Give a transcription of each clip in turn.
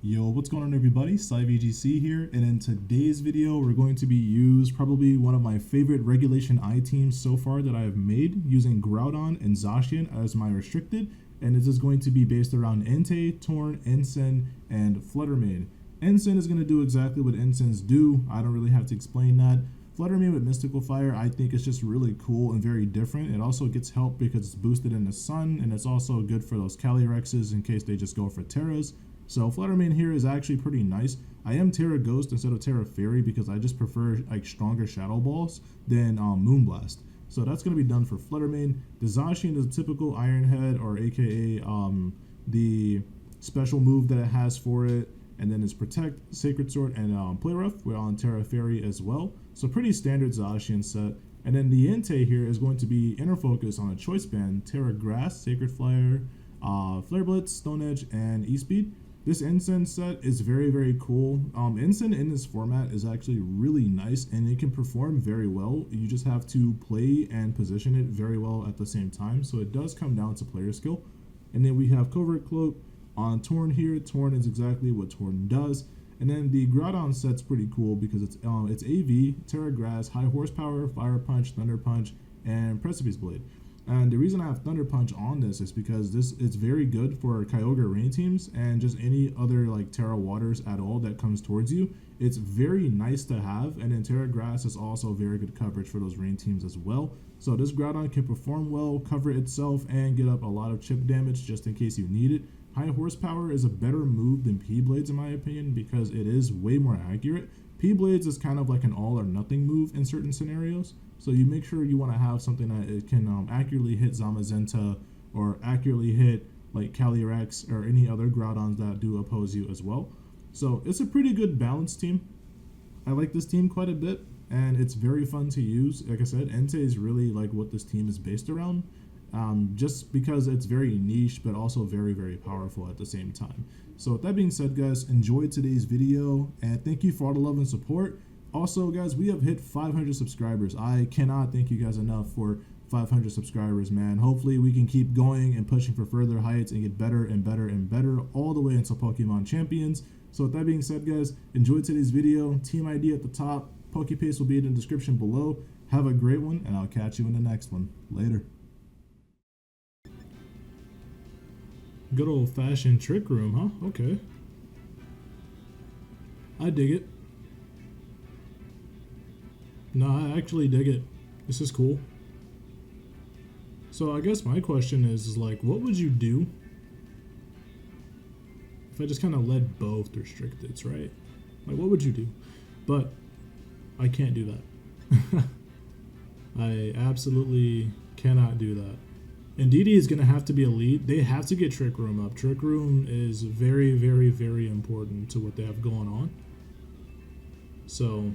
Yo, what's going on everybody? VGC here, and in today's video we're going to be probably one of my favorite regulation I teams so far that I have made, using Groudon and Zacian as my restricted, and this is going to be based around Entei, Torn, Ensign, and Fluttermane. Ensign is going to do exactly what Ensigns do. I don't really have to explain that. Fluttermane with Mystical Fire I think is just really cool and very different. It also gets help because it's boosted in the sun, and it's also good for those CALYREXs in case they just go for Terras. So Fluttermane here is actually pretty nice. I am Terra Ghost instead of Terra Fairy because I just prefer like stronger Shadow Balls than Moonblast. So that's going to be done for Fluttermane. The Zacian is a typical Iron Head, or aka the special move that it has for it. And then it's Protect, Sacred Sword, and Play Rough. We're on Terra Fairy as well. So pretty standard Zacian set. And then the Entei here is going to be Inner Focus on a Choice Band, Terra Grass, Sacred Flyer, Flare Blitz, Stone Edge, and E-Speed. This Ensign set is very, very cool. Ensign in this format is actually really nice, and it can perform very well. You just have to play and position it very well at the same time. So it does come down to player skill. And then we have Covert Cloak on Torn here. Torn is exactly what Torn does. And then the Groudon set's pretty cool because it's AV, Terra Grass, High Horsepower, Fire Punch, Thunder Punch, and Precipice Blade. And the reason I have Thunder Punch on this is because it's very good for KYOGRE rain teams and just any other like Terra Waters at all that comes towards you. It's very nice to have, and then Terra Grass is also very good coverage for those rain teams as well. So this Groudon can perform well, cover itself, and get up a lot of chip damage just in case you need it. High Horsepower is a better move than P-Blades in my opinion because it is way more accurate. P-Blades is kind of like an all or nothing move in certain scenarios. So you make sure you want to have something that it can accurately hit Zamazenta or accurately hit like CALYREX or any other Groudons that do oppose you as well. So it's a pretty good balanced team. I like this team quite a bit, and it's very fun to use. Like I said, Entei is really like what this team is based around. Just because it's very niche but also very, very powerful at the same time. So with that being said, guys, enjoy today's video and thank you for all the love and support. Also, guys, we have hit 500 subscribers. I cannot thank you guys enough for 500 subscribers, man. Hopefully we can keep going and pushing for further heights and get better and better and better all the way into Pokemon Champions. So with that being said, guys, enjoy today's video. Team ID at the top. PokePaste will be in the description below. Have a great one, and I'll catch you in the next one. Later. Good old-fashioned trick room, huh? Okay. I dig it. No, I actually dig it. This is cool. So I guess my question is like, what would you do if I just kind of led both restricteds, right? Like, what would you do? But I can't do that. I absolutely cannot do that. And DD is going to have to be elite. They have to get Trick Room up. Trick Room is very, very, very important to what they have going on. So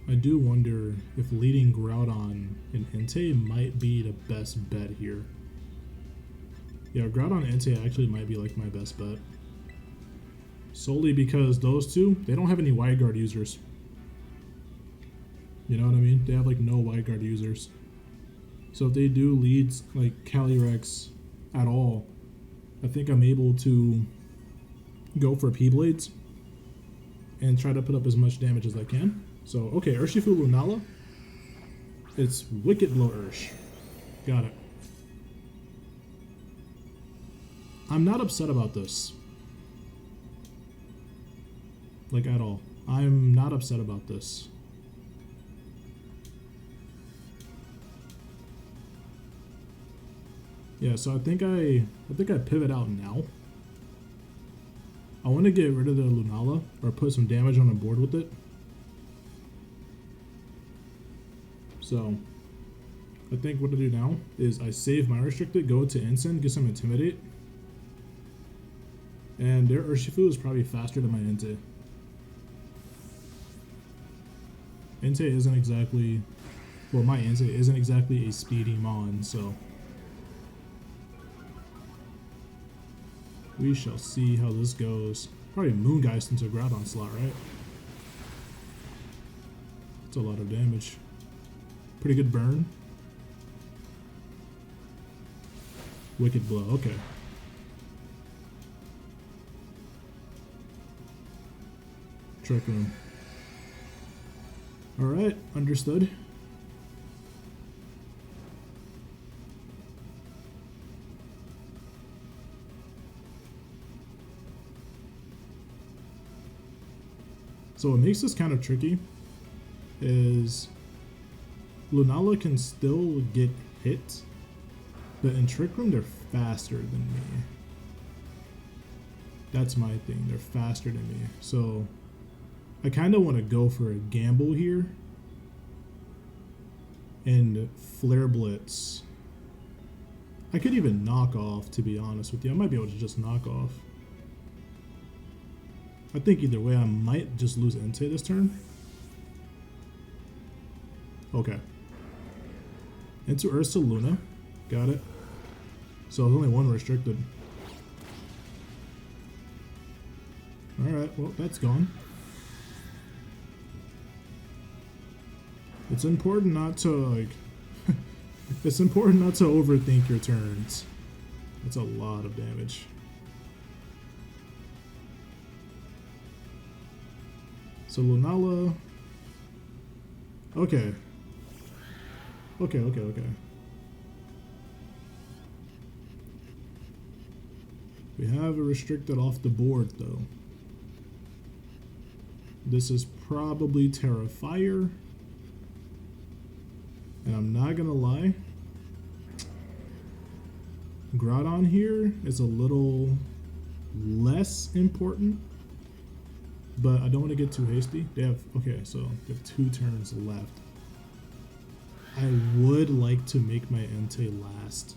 I do wonder if leading Groudon and Entei might be the best bet here. Yeah, Groudon and Entei actually might be like my best bet. Solely because those two, they don't have any wide guard users. You know what I mean? They have like no wide guard users. So if they do leads like CALYREX at all, I think I'm able to go for P-Blades and try to put up as much damage as I can. So, okay, Urshifu Lunala. It's Wicked Blow Ursh. Got it. I'm not upset about this. Like, at all. I'm not upset about this. Yeah, so I think I pivot out now. I want to get rid of the Lunala or put some damage on the board with it. So I think what I do now is I save my restricted, go to Ensign, get some Intimidate. And their Urshifu is probably faster than my Entei. Entei isn't exactly, well, my Entei isn't exactly a speedy mon, so we shall see how this goes. Probably Moongeist into a Groudon slot, right? That's a lot of damage. Pretty good burn. Wicked Blow, okay. Trick Room. Alright, understood. So what makes this kind of tricky is LUNALA can still get hit, but in Trick Room they're faster than me. That's my thing, they're faster than me. So I kind of want to go for a gamble here and Flare Blitz. I could even knock off, to be honest with you. I might be able to just knock off. I think either way I might just lose Entei this turn. Okay. Into Ursa Luna. Got it. So there's only one restricted. Alright, well that's gone. It's important not to like it's important not to overthink your turns. That's a lot of damage. So LUNALA. Okay. Okay. We have a restricted off the board though. This is probably Terra Fire. And I'm not gonna lie, Groudon here is a little less important, but I don't want to get too hasty. They have, okay, so they have 2 turns left. I would like to make my Entei last.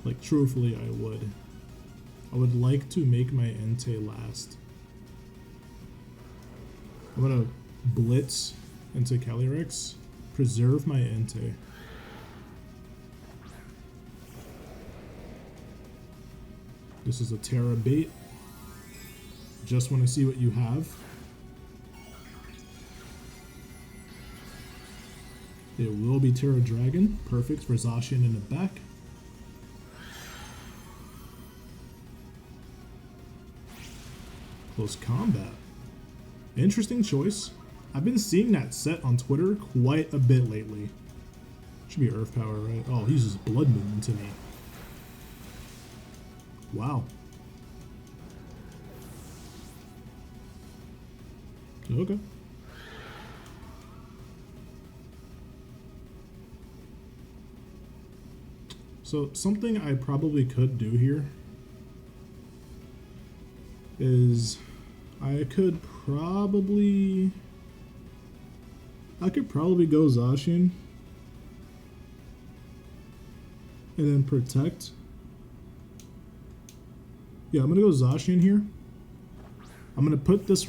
Like, truthfully, I would. I would like to make my Entei last. I'm gonna Blitz into CALYREX, preserve my Entei. This is a Terra bait. Just want to see what you have. It will be Terra Dragon. Perfect for Zacian in the back. Close combat. Interesting choice. I've been seeing that set on Twitter quite a bit lately. Should be Earth Power, right? Oh, he uses Blood Moon into me. Wow. Okay. So something I probably could do here is I could probably go Zacian and then protect. Yeah, I'm gonna go Zacian here. I'm gonna put this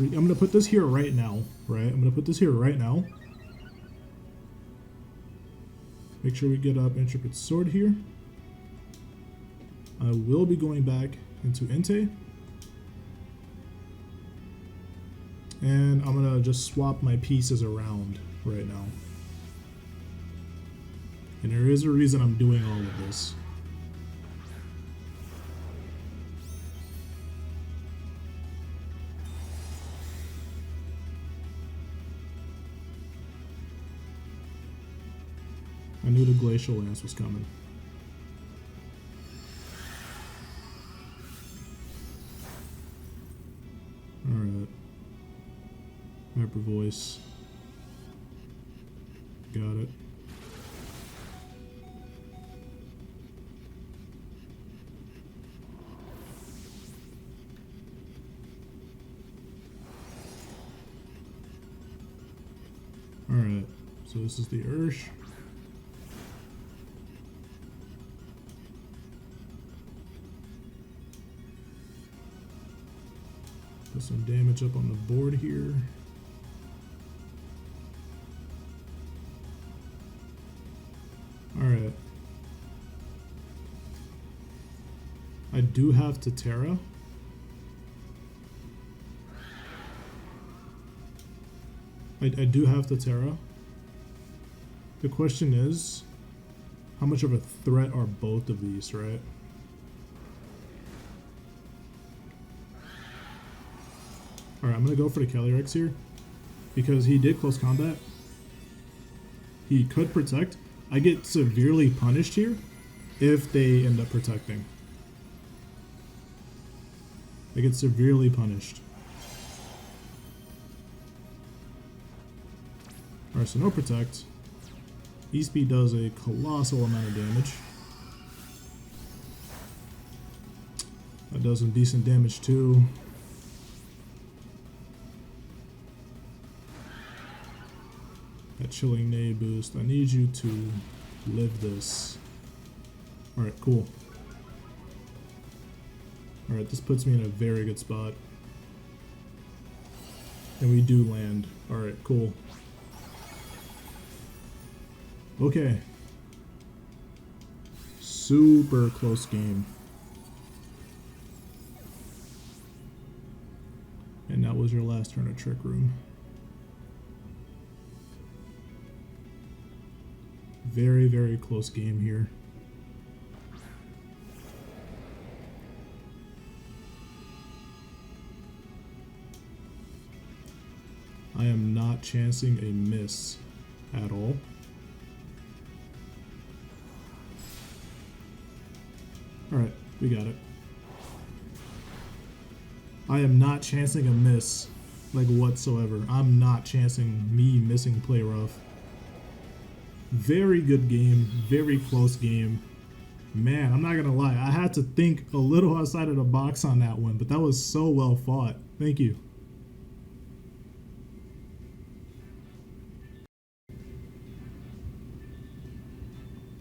here right now, right? I'm gonna put this here right now. Make sure we get up Intrepid Sword here. I will be going back into Entei. And I'm gonna just swap my pieces around right now. And there is a reason I'm doing all of this. I knew the Glacial Lance was coming. Alright. Hyper Voice. Got it. Alright, so this is the Ursh. Put some damage up on the board here. Alright. I do have to Terra. I do have to Terra. The question is, how much of a threat are both of these, right? Alright, I'm going to go for the CALYREX here. Because he did close combat. He could protect. I get severely punished here if they end up protecting. I get severely punished. Alright, so no protect. E-Speed does a colossal amount of damage. That does some decent damage too. That chilling nay boost. I need you to live this. Alright, cool. Alright, this puts me in a very good spot. And we do land. Alright, cool. Okay. Super close game. And that was your last turn of Trick Room. Very, very close game here. I am not chancing a miss at all. Alright, we got it. I am not chancing a miss, like whatsoever. I'm not chancing me missing play rough. Very good game, very close game. Man, I'm not gonna lie, I had to think a little outside of the box on that one, but that was so well fought. Thank you.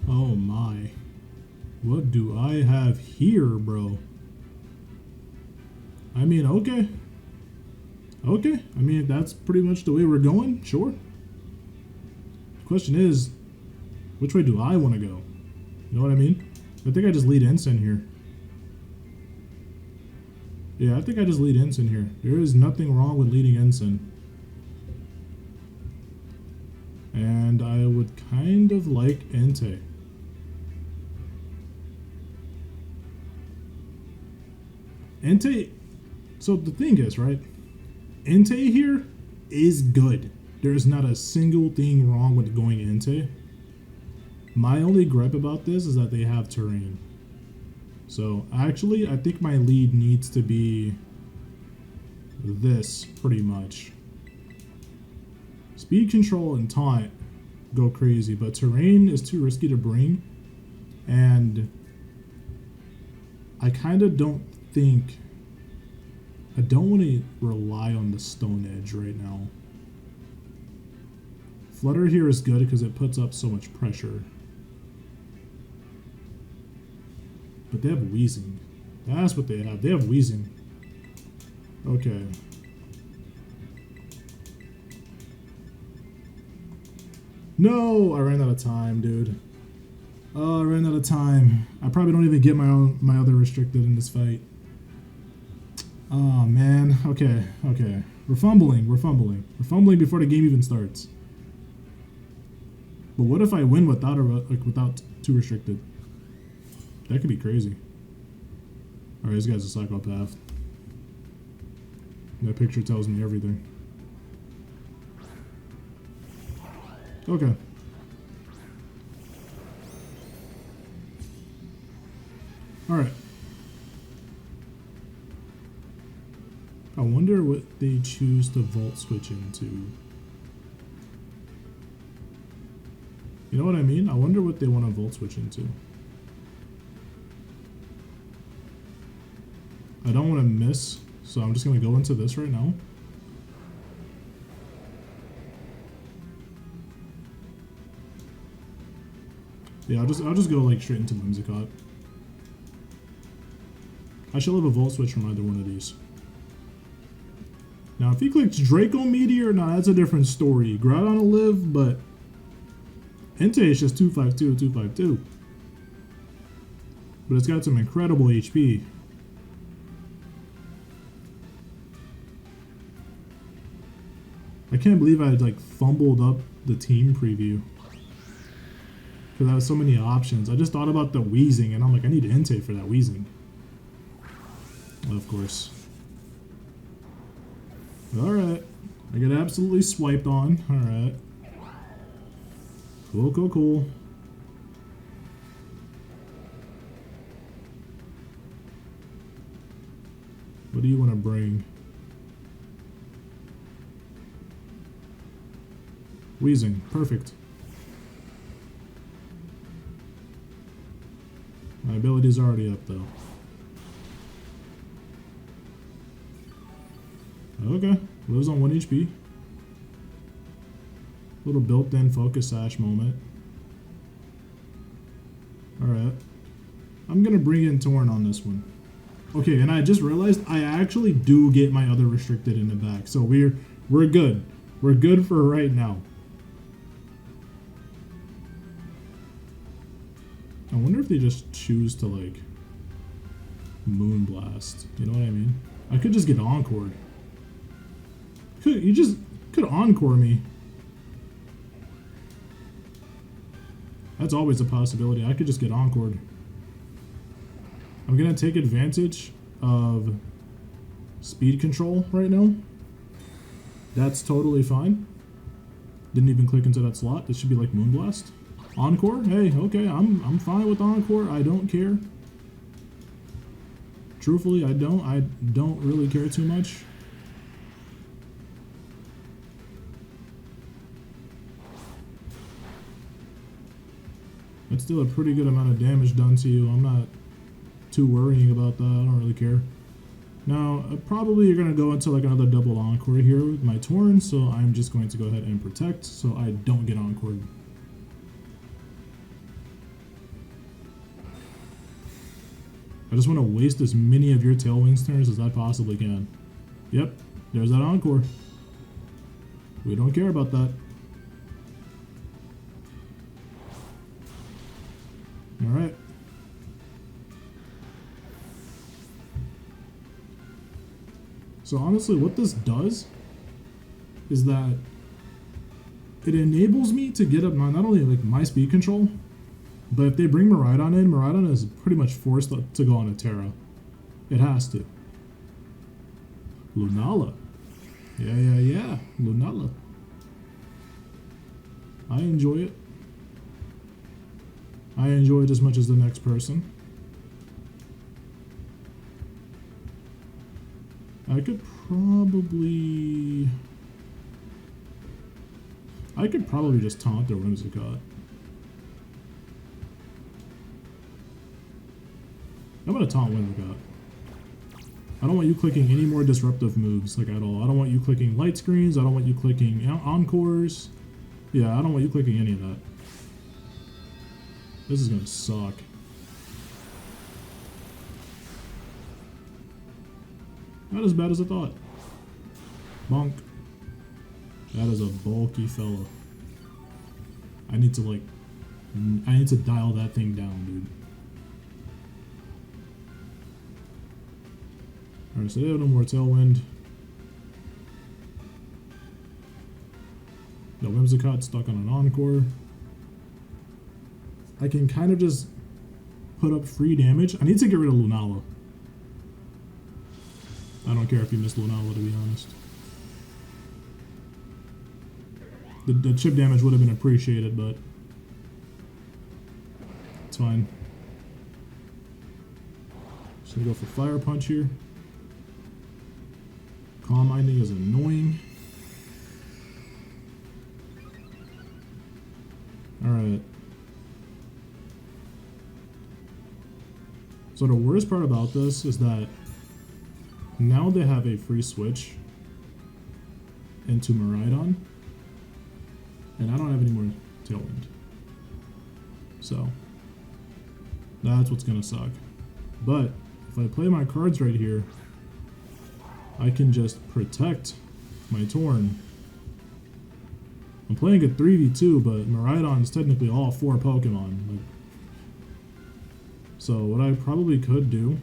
Oh my. What do I have here, bro? I mean, okay. Okay, I mean, that's pretty much the way we're going, sure. The question is, which way do I want to go? You know what I mean? I think I just lead Ensign here. Yeah, I think I just lead Ensign here. There is nothing wrong with leading Ensign. And I would kind of like Entei. Entei, so the thing is, right? Entei here is good. There is not a single thing wrong with going Entei. My only gripe about this is that they have terrain. So actually, I think my lead needs to be this pretty much. Speed control and taunt go crazy, but terrain is too risky to bring. And I kind of don't think, I don't want to rely on the Stone Edge right now. Flutter here is good because it puts up so much pressure. But they have Wheezing. That's what they have. They have Wheezing. Okay. No! I ran out of time, dude. Oh, I ran out of time. I probably don't even get my other restricted in this fight. Oh, man. Okay, okay. We're fumbling. We're fumbling. We're fumbling before the game even starts. But what if I win without without 2 restricted? That could be crazy. Alright, this guy's a psychopath. That picture tells me everything. Okay. Alright. I wonder what they choose to Volt switch into. You know what I mean? I wonder what they want to Volt switch into. I don't want to miss, so I'm just going to go into this right now. Yeah, I'll just go like straight into Whimsicott. I should have a Volt switch from either one of these. Now, if he clicks Draco Meteor, nah, that's a different story. Groudon will live, but Entei is just 252, 252. But it's got some incredible HP. I can't believe I like fumbled up the team preview. Because I have so many options. I just thought about the Wheezing, and I'm like, I need Entei for that Wheezing. Well, of course. Alright. I get absolutely swiped on. Alright. Cool, cool, cool. What do you want to bring? Wheezing. Perfect. My ability's already up, though. Okay. Lives on 1 HP. Little built-in focus sash moment. Alright. I'm gonna bring in Torn on this one. Okay, and I just realized I actually do get my other restricted in the back. So we're good. We're good for right now. I wonder if they just choose to, like, Moonblast. You know what I mean? I could just get Encored. You just could Encore me. That's always a possibility. I could just get Encored. I'm gonna take advantage of speed control right now. That's totally fine. Didn't even click into that slot. This should be like Moonblast. Encore? Hey, okay, I'm fine with Encore. I don't care. Truthfully, I don't really care too much. That's still a pretty good amount of damage done to you. I'm not too worrying about that. I don't really care. Now, probably you're going to go into like another double Encore here with my Torn, so I'm just going to go ahead and protect so I don't get Encored. I just want to waste as many of your Tailwind's turns as I possibly can. Yep, there's that Encore. We don't care about that. Alright. So honestly, what this does is that it enables me to get up not only like my speed control, but if they bring MIRAIDON in, MIRAIDON is pretty much forced to go on a Terra. It has to. LUNALA. Yeah. LUNALA. I enjoy it. I enjoy it as much as the next person. I could probably just taunt their Whimsicott. I'm gonna taunt Whimsicott. I don't want you clicking any more disruptive moves, like, at all. I don't want you clicking light screens. I don't want you clicking Encores. Yeah, I don't want you clicking any of that. This is gonna suck. Not as bad as I thought. Bonk. That is a bulky fella. I need to dial that thing down, dude. Alright, so they have no more Tailwind. The Whimsicott stuck on an Encore. I can kind of just put up free damage. I need to get rid of LUNALA. I don't care if you miss LUNALA, to be honest. The chip damage would have been appreciated, but it's fine. Just gonna go for Fire Punch here. Calm Minding is annoying. Alright. So the worst part about this is that now they have a free switch into MIRAIDON, and I don't have any more Tailwind. So that's what's gonna suck. But if I play my cards right here, I can just protect my Torn. I'm playing a 3v2, but MIRAIDON is technically all 4 Pokemon. So what I probably could do...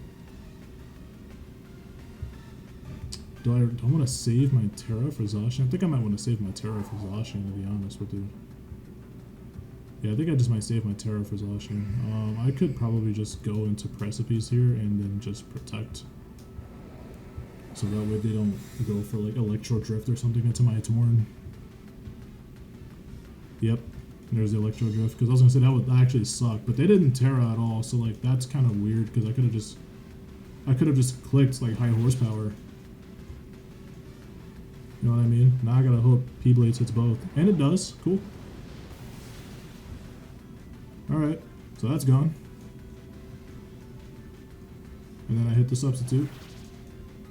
Do I want to save my Terra for Zacian? I think I might want to save my Terra for Zacian, to be honest with you. Yeah, I think I just might save my Terra for Zacian. I could probably just go into Precipice here and then just protect. So that way they don't go for like Electro Drift or something into my Torn. Yep, there's the Electro Drift, because I was gonna say that would actually suck, but they didn't Terra at all, so like that's kind of weird, because I could have just clicked like high horsepower. You know what I mean? Now I gotta hope P-Blades hits both, and it does. Cool. All right, so that's gone, and then I hit the substitute,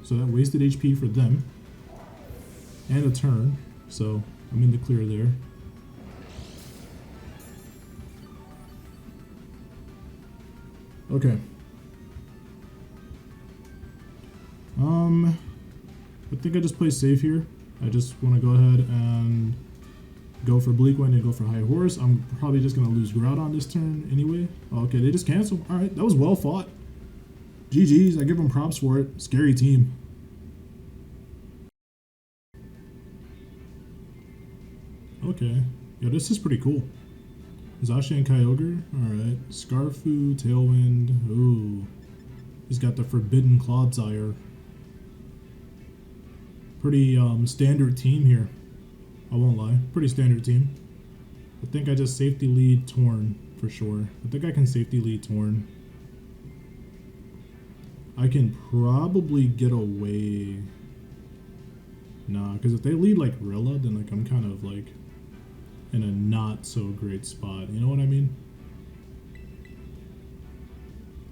so that wasted HP for them, and a turn, so I'm in the clear there. Okay. I think I just play safe here. I just want to go ahead and go for Bleak Wind and go for High Horse. I'm probably just going to lose Groudon this turn anyway. Okay, they just cancel. Alright, that was well fought. GG's, I give them props for it. Scary team. Okay. Yeah, this is pretty cool. Zacian KYOGRE. Alright. Scarfu, Tailwind. Ooh. He's got the Forbidden Clodsire. Pretty standard team here. I won't lie. Pretty standard team. I think I just safety lead Torn for sure. I think I can safety lead Torn. I can probably get away. Nah, because if they lead like Rilla, then like I'm kind of like in a not so great spot. You know what I mean?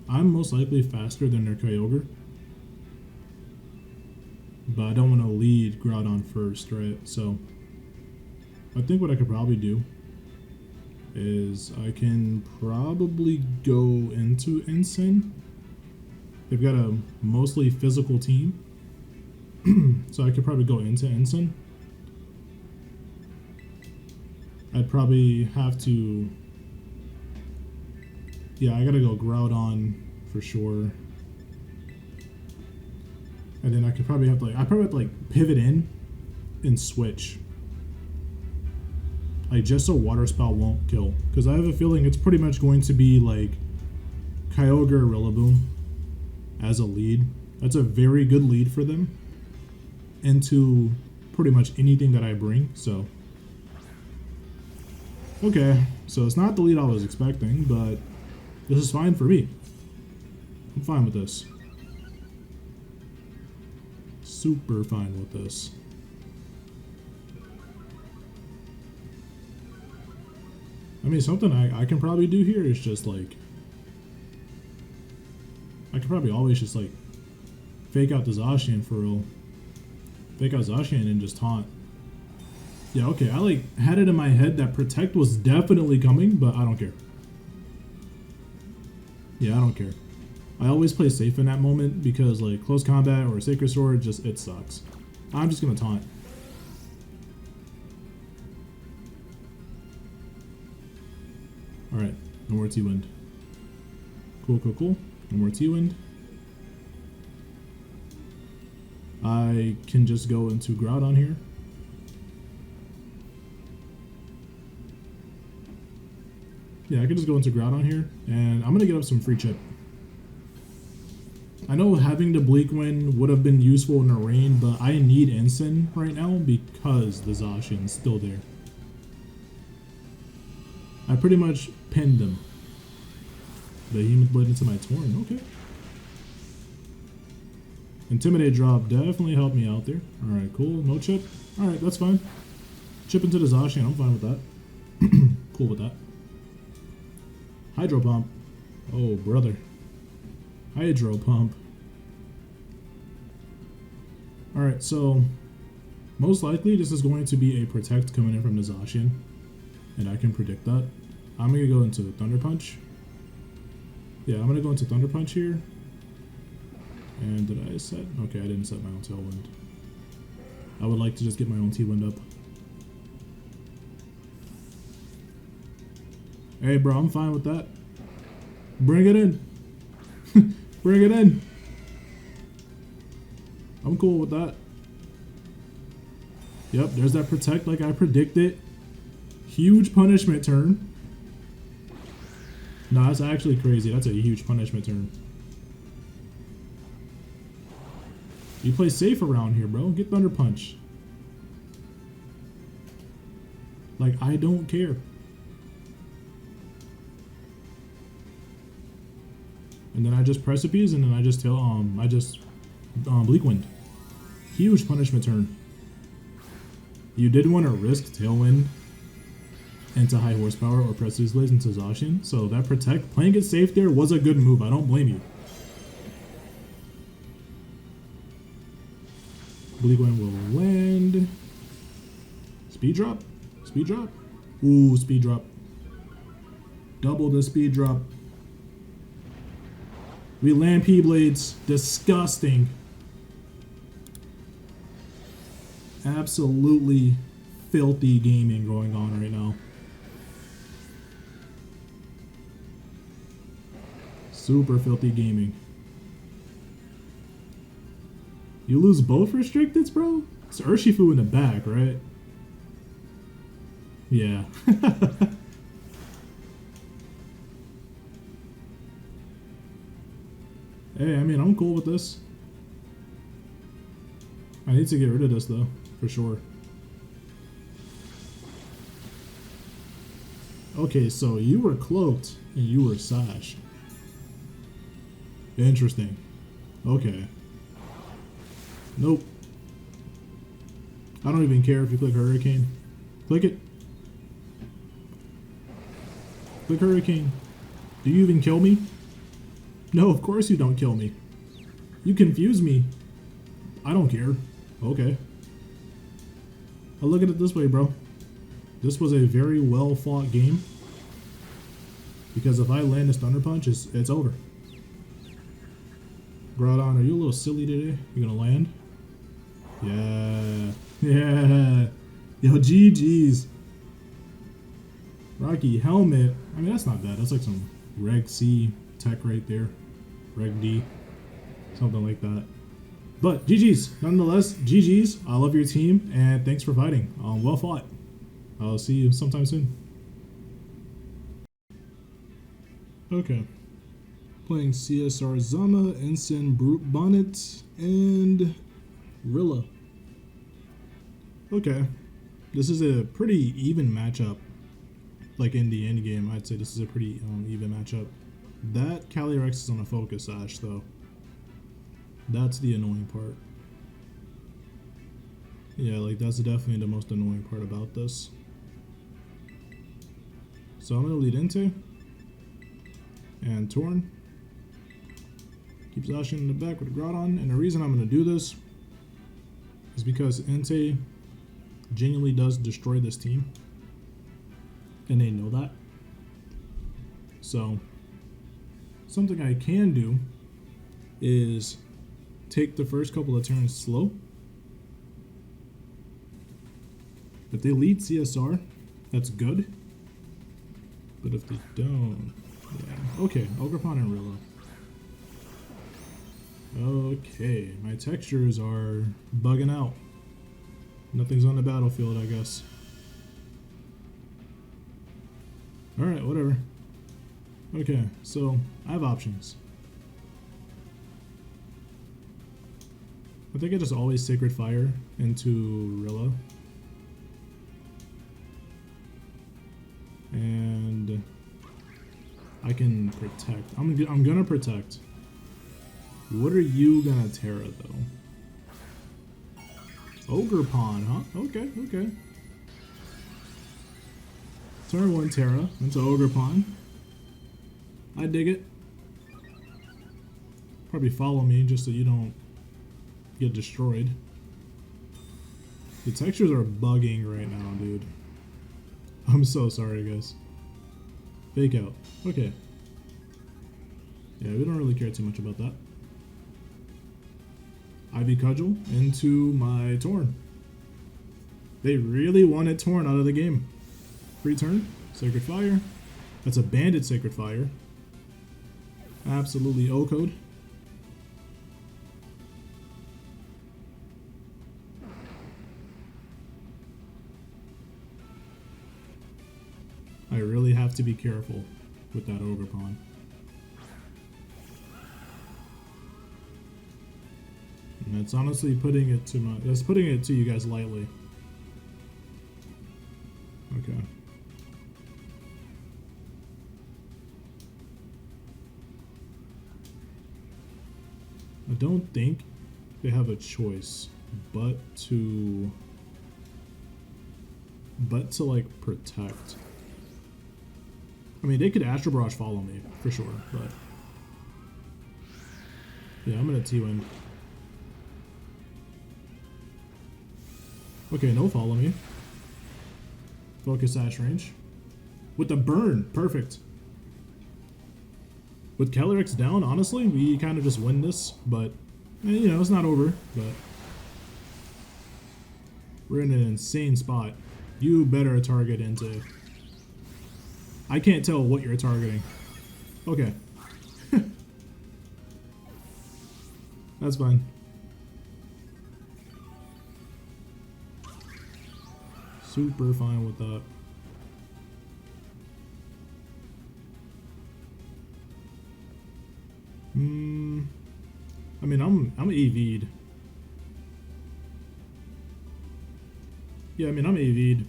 I'm most likely faster than their Kyogre, but I don't want to lead Groudon first, right? So I think what I could probably do is I can probably go into Ensign. They've got a mostly physical team, so I could probably go into Ensign. I'd probably have to, yeah, I gotta go Groudon for sure. And then I could probably have to I probably have to like pivot in and switch. Like just so Water Spout won't kill. Because I have a feeling it's pretty much going to be like Kyogre or Rillaboom as a lead. That's a very good lead for them into pretty much anything that I bring, so. Okay, so it's not the lead I was expecting, but this is fine for me. I'm fine with this. Super fine with this. I mean, something I can probably do here is just like, I could probably always just like fake out the Zacian for real. Fake out Zacian and just taunt. Yeah, okay, I like had it in my head that Protect was definitely coming, but I don't care. Yeah, I don't care. I always play safe in that moment because like close combat or Sacred Sword, just it sucks. I'm just gonna taunt. Alright, no more T-Wind. Cool, cool, cool. No more T-Wind. I can just go into Groudon here. Yeah, I can just go into Groudon here, and I'm gonna get up some free chip. I know having the Bleak Wind would have been useful in the rain, but I need Ensign right now because the Zacian's still there. I pretty much pinned them. The Behemoth Blade into my Torn, okay. Intimidate drop definitely helped me out there. Alright, cool, no chip. Alright, that's fine. Chip into the Zacian, I'm fine with that. Cool with that. Hydro Pump. Oh, brother. Hydro Pump. Alright, so most likely this is going to be a Protect coming in from the Zacian, and I can predict that. I'm going to go into Thunder Punch. Yeah, I'm going to go into Thunder Punch here. And did I set? Okay, I didn't set my own Tailwind. I would like to just get my own T-Wind up. Hey, bro, I'm fine with that. Bring it in. Bring it in. I'm cool with that. Yep, there's that Protect like I predicted. Huge punishment turn. No, that's actually crazy. That's a huge punishment turn. You play safe around here, bro. Get Thunder Punch. Like, I don't care. And then I just Precipice, and then I just Bleak Wind. Huge punishment turn. You did want to risk Tailwind into high horsepower or Precipice Blaze into Zacian, so that protect, playing it safe there was a good move. I don't blame you. Bleak Wind will land. Speed drop? Speed drop? Ooh, speed drop. Double the speed drop. We land P-Blades. Disgusting. Absolutely filthy gaming going on right now. Super filthy gaming. You lose both restricteds, bro? It's Urshifu in the back, right? Yeah. Hey, I mean, I'm cool with this. I need to get rid of this, though, for sure. Okay, so you were cloaked and you were sashed. Interesting. Okay. Nope. I don't even care if you click Hurricane. Click it. Click Hurricane. Do you even kill me? No, of course you don't kill me. You confuse me. I don't care. Okay. I'll look at it this way, bro. This was a very well fought game. Because if I land this Thunder Punch, it's over. Groudon, are you a little silly today? You gonna land? Yeah. Yeah. Yo, GG's. Rocky Helmet. I mean, that's not bad. That's like some Reg C tech right there. Reg D. Something like that. But GG's. Nonetheless, GG's. I love your team, and thanks for fighting. Well fought. I'll see you sometime soon. Okay. Playing CSR Zama, Ensign, Brute Bonnet, and Rilla. Okay. This is a pretty even matchup. Like in the end game, I'd say this is a pretty even matchup. That CALYREX is on a Focus Sash, though. That's the annoying part. Yeah, like that's definitely the most annoying part about this. So I'm gonna lead into and Torn. Keep Zacian in the back with Groudon, and the reason I'm gonna do this is because Entei genuinely does destroy this team. And they know that. So, something I can do is take the first couple of turns slow. If they lead CSR, that's good. But if they don't, yeah. Okay, Ogrepon and Rilla. Okay, my textures are bugging out. Nothing's on the battlefield, I guess. Alright, whatever. Okay, so I have options. I think I just always Sacred Fire into Rilla. And I can protect. I'm gonna protect. What are you gonna Terra though? Ogrepon, huh? Okay, okay. Turn 1 Terra into Ogrepon. I dig it. Probably follow me just so you don't get destroyed. The textures are bugging right now, dude. I'm so sorry, guys. Fake out. Okay. Yeah, we don't really care too much about that. Ivy Cudgel into my Torn. They really wanted Torn out of the game. Free turn. Sacred Fire. That's a Banded Sacred Fire. Absolutely O-code. I really have to be careful with that Ogrepon. And it's honestly putting it to you guys lightly. Okay. I don't think they have a choice but to like protect. I mean, they could Astral Barrage follow me for sure, but yeah, I'm gonna T-Wind. Okay, no follow me. Focus Sash range. With the burn, perfect. With CALYREX down, honestly, we kind of just win this, but you know, it's not over, but we're in an insane spot. You better target into... I can't tell what you're targeting. Okay. That's fine. Super fine with that. I mean, I'm AV'd. Yeah, I mean, I'm AV'd.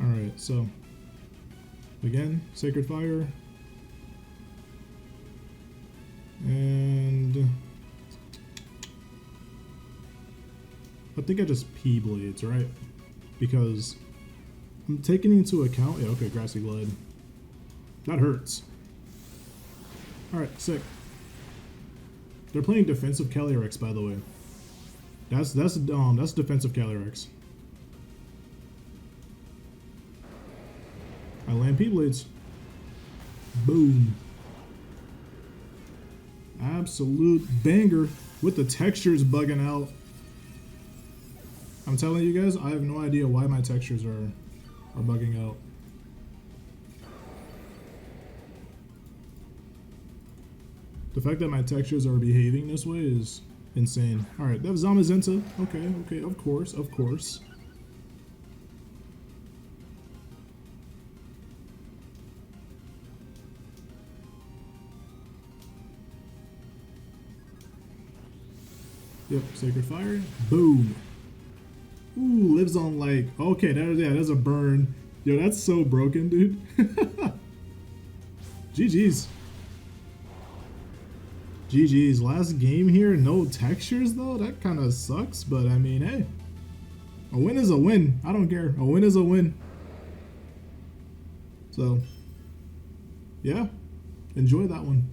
Alright, so again, Sacred Fire. And I think I just P-Blades, right? Because I'm taking into account... Yeah, okay, Grassy Glide. That hurts. Alright, sick. They're playing defensive CALYREX, by the way. That's defensive CALYREX. I land P-Blades. Boom. Absolute banger with the textures bugging out. I'm telling you guys, I have no idea why my textures are bugging out. The fact that my textures are behaving this way is insane. Alright, that was Zamazenta. Okay, of course. Yep, Sacred Fire. Boom. Ooh, lives on like... Okay, there's a burn. Yo, that's so broken, dude. GG's. GG's. Last game here, no textures though? That kind of sucks, but I mean, hey. A win is a win. I don't care. A win is a win. So, yeah. Enjoy that one.